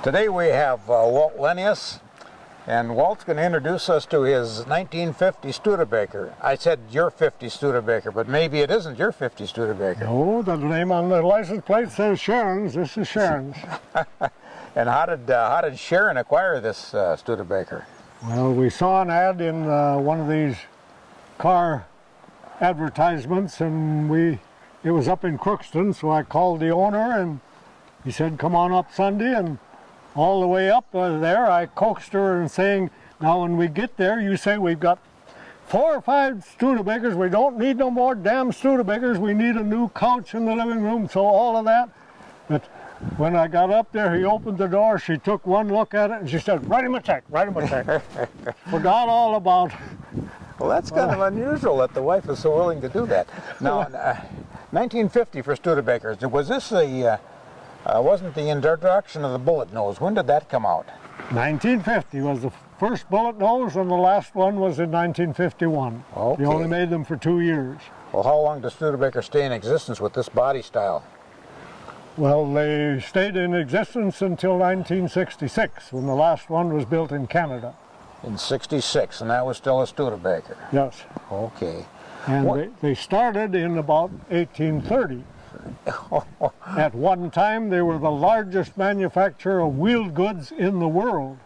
Today we have Walt Lennius, and Walt's going to introduce us to his 1950 Studabaker. I said your 50 Studabaker, but maybe it isn't your 50 Studabaker. No, the name on the license plate says Sharon's. This is Sharon's. And how did Sharon acquire this Studabaker? Well, we saw an ad in one of these car advertisements, and it was up in Crookston, so I called the owner, and he said, come on up Sunday, and all the way up there, I coaxed her and saying, now when we get there, you say we've got 4 or 5 Studabakers, we don't need no more damn Studabakers, we need a new couch in the living room, so all of that. But when I got up there, he opened the door, she took one look at it, and she said, write him a check, write him a check. Forgot all about. Well, that's kind of unusual that the wife is so willing to do that. Now, 1950 for Studabakers, was this wasn't the introduction of the bullet nose? When did that come out? 1950 was the first bullet nose, and the last one was in 1951. Okay. They only made them for 2 years. Well, how long does Studabaker stay in existence with this body style? Well, they stayed in existence until 1966, when the last one was built in Canada. In 66, and that was still a Studabaker? Yes. Okay. And they started in about 1830. At one time, they were the largest manufacturer of wheeled goods in the world.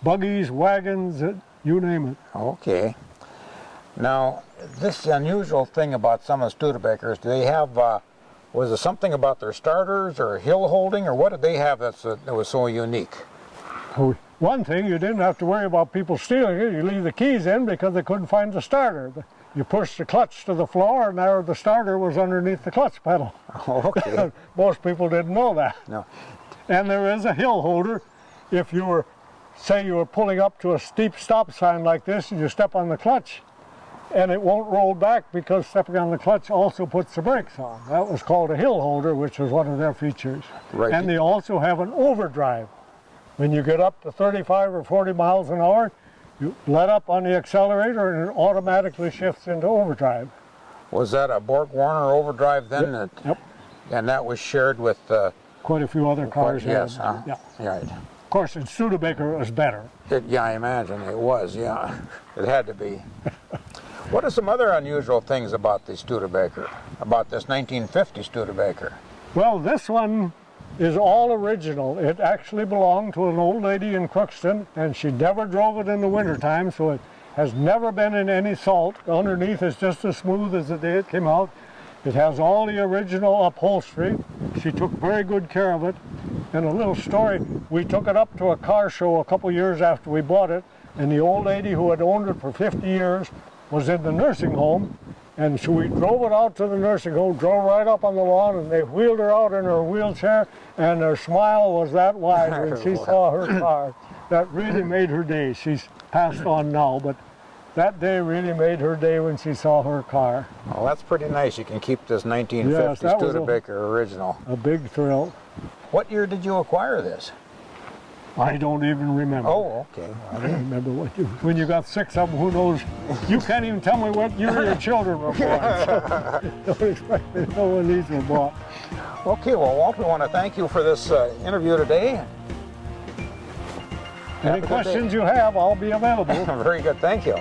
Buggies, wagons, you name it. Okay. Now, this unusual thing about some of the Studabakers, do they have, was it something about their starters or hill holding, or what did they have that was so unique? One thing, you didn't have to worry about people stealing it. You leave the keys in because they couldn't find the starter. You pushed the clutch to the floor, and there the starter was underneath the clutch pedal. Okay. Most people didn't know that. No. And there is a hill holder. If you were, say you were pulling up to a steep stop sign like this, and you step on the clutch, and it won't roll back because stepping on the clutch also puts the brakes on. That was called a hill holder, which was one of their features. Right. And they also have an overdrive. When you get up to 35 or 40 miles an hour, you let up on the accelerator and it automatically shifts into overdrive. Was that a Borg-Warner overdrive then? Yep. And that was shared with... quite a few other cars. Yes, yeah. Right. Of course, in Studabaker it was better. Yeah, I imagine it was, yeah. It had to be. What are some other unusual things about the Studabaker, about this 1950 Studabaker? Well, this one is all original. It actually belonged to an old lady in Crookston, and she never drove it in the wintertime, so it has never been in any salt. Underneath is just as smooth as the day it came out. It has all the original upholstery. She took very good care of it. And a little story, we took it up to a car show a couple years after we bought it, and the old lady who had owned it for 50 years was in the nursing home. And so we drove it out to the nursing home, drove right up on the lawn, and they wheeled her out in her wheelchair, and her smile was that wide when she saw her car. That really made her day. She's passed on now, but that day really made her day when she saw her car. Well, that's pretty nice. You can keep this 1950 Studabaker original. A big thrill. What year did you acquire this? I don't even remember. Oh, okay. I don't remember when you got 6 of them, who knows? You can't even tell me what year your children were born. So don't expect me to know when these were bought. Okay, well, Walt, we want to thank you for this interview today. Any questions you have, I'll be available. Very good, thank you.